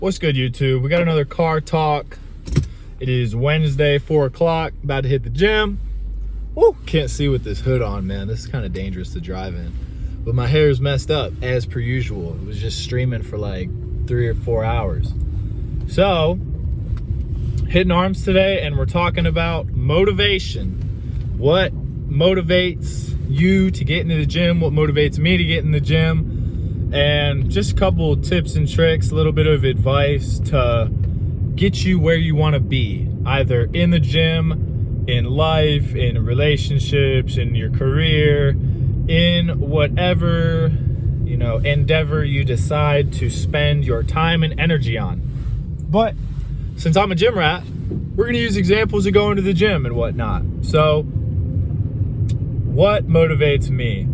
What's good, YouTube? We got another car talk. It is Wednesday, 4 o'clock, about to hit the gym. Woo! Can't see with this hood on, man. This is kind of dangerous to drive in. But my hair is messed up, as per usual. It was just streaming for like 3 or 4 hours. So, hitting arms today, and we're talking about motivation. What motivates you to get into the gym? What motivates me to get in the gym? And just a couple tips and tricks, a little bit of advice to get you where you want to be, either in the gym, in life, in relationships, in your career, in whatever, endeavor you decide to spend your time and energy on. But since I'm a gym rat, we're going to use examples of going to the gym and whatnot. So, what motivates me?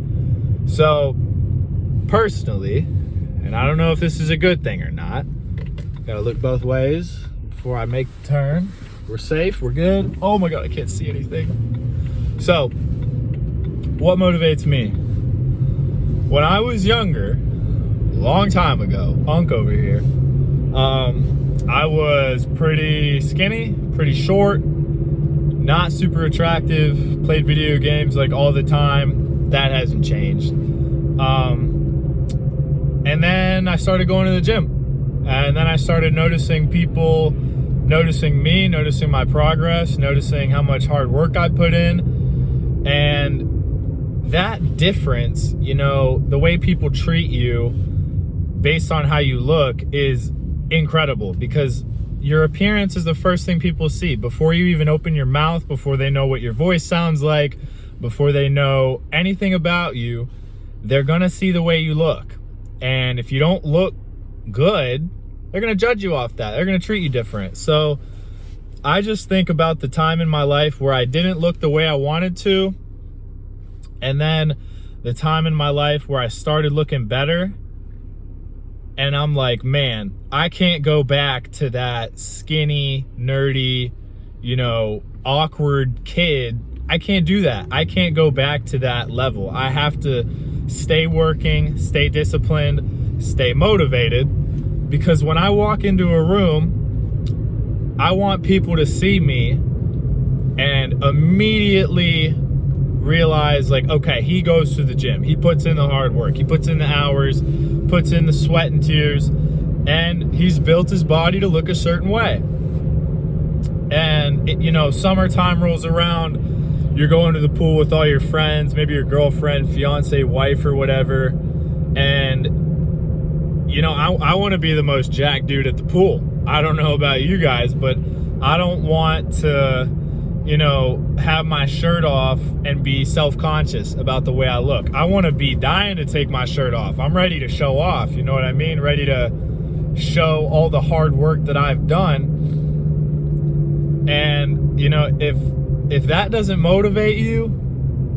So, personally, and I don't know if this is a good thing or not, gotta look both ways before I make the turn. We're safe, we're good. Oh my God, I can't see anything. So, what motivates me? When I was younger, a long time ago, Unk over here, I was pretty skinny, pretty short, not super attractive, played video games like all the time. That hasn't changed. And then I started going to the gym, and then I started noticing people, noticing me, noticing my progress, noticing how much hard work I put in. And that difference, the way people treat you based on how you look is incredible, because your appearance is the first thing people see before you even open your mouth, before they know what your voice sounds like, before they know anything about you. They're gonna see the way you look. And if you don't look good, they're gonna judge you off that. They're gonna treat you different. So I just think about the time in my life where I didn't look the way I wanted to, and then the time in my life where I started looking better. And I'm like, man, I can't go back to that skinny, nerdy, awkward kid. I can't do that. I can't go back to that level. I have to stay working, stay disciplined, stay motivated, because when I walk into a room, I want people to see me and immediately realize, like, okay, he goes to the gym, he puts in the hard work, he puts in the hours, puts in the sweat and tears, and he's built his body to look a certain way. And summertime rolls around, you're going to the pool with all your friends, maybe your girlfriend, fiance, wife, or whatever. And, I want to be the most jacked dude at the pool. I don't know about you guys, but I don't want to, have my shirt off and be self-conscious about the way I look. I want to be dying to take my shirt off. I'm ready to show off, you know what I mean? Ready to show all the hard work that I've done. And, if that doesn't motivate you,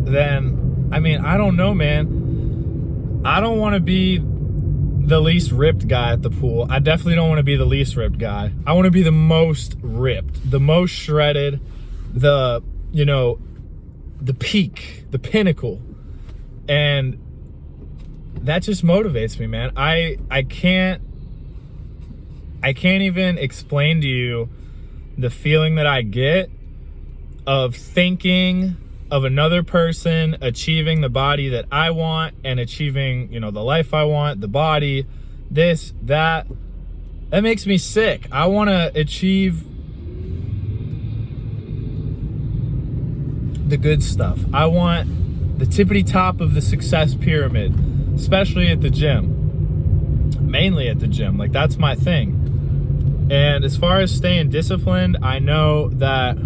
then, I don't know, man. I don't want to be the least ripped guy at the pool. I definitely don't want to be the least ripped guy. I want to be the most ripped, the most shredded, the peak, the pinnacle. And that just motivates me, man. I can't even explain to you the feeling that I get of thinking of another person achieving the body that I want and achieving, the life I want, the body, this, that. That makes me sick. I want to achieve the good stuff. I want the tippity top of the success pyramid, especially at the gym. Mainly at the gym. Like, that's my thing. And as far as staying disciplined, I know that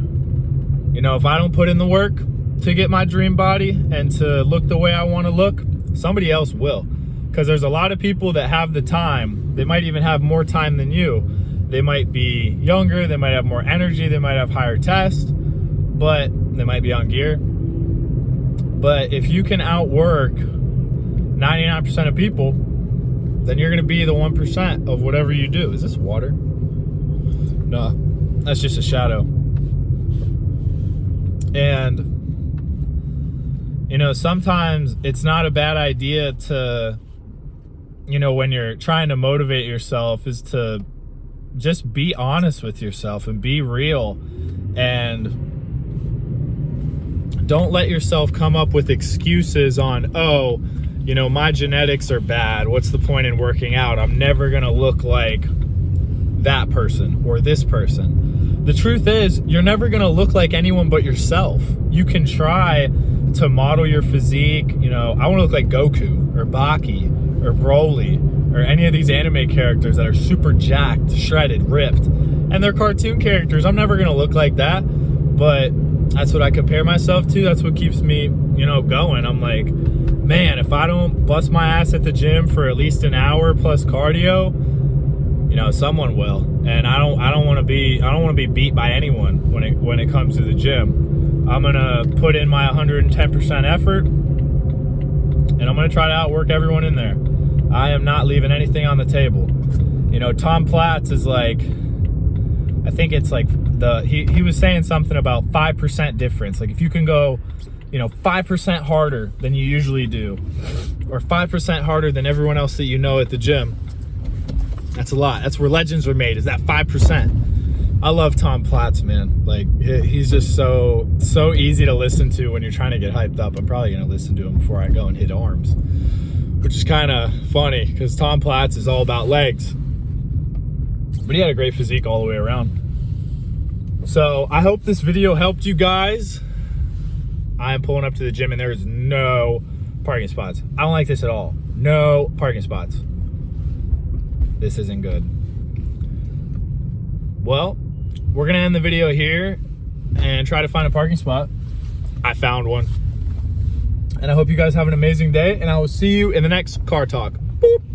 if I don't put in the work to get my dream body and to look the way I want to look, somebody else will. Because there's a lot of people that have the time. They might even have more time than you. They might be younger, they might have more energy, they might have higher test, but they might be on gear. But if you can outwork 99% of people, then you're going to be the 1% of whatever you do. Is this water? No, that's just a shadow. And, sometimes it's not a bad idea to, when you're trying to motivate yourself, is to just be honest with yourself and be real, and don't let yourself come up with excuses on, oh, you know, my genetics are bad. What's the point in working out? I'm never gonna look like that person or this person. The truth is, you're never gonna look like anyone but yourself. You can try to model your physique. You know, I wanna look like Goku or Baki or Broly or any of these anime characters that are super jacked, shredded, ripped. And they're cartoon characters. I'm never gonna look like that, but that's what I compare myself to. That's what keeps me, you know, going. I'm like, man, if I don't bust my ass at the gym for at least an hour plus cardio, you know, someone will. And I don't want to be beat by anyone when it comes to the gym. I'm gonna put in my 110% effort, and I'm gonna try to outwork everyone in there. I am not leaving anything on the table. You know, Tom Platz is like, I think it's like he was saying something about 5% difference. Like if you can go, you know, 5% harder than you usually do, or 5% harder than everyone else that you know at the gym, that's a lot. That's where legends are made, is that 5%. I love Tom Platz, man. Like he's just so easy to listen to when you're trying to get hyped up. I'm probably gonna listen to him before I go and hit arms, which is kind of funny because Tom Platz is all about legs, but he had a great physique all the way around. So I hope this video helped you guys. I am pulling up to the gym and there is no parking spots. I don't like this at all. No parking spots. This isn't good. Well, we're gonna end the video here and try to find a parking spot. I found one. And I hope you guys have an amazing day, and I will see you in the next car talk. Boop.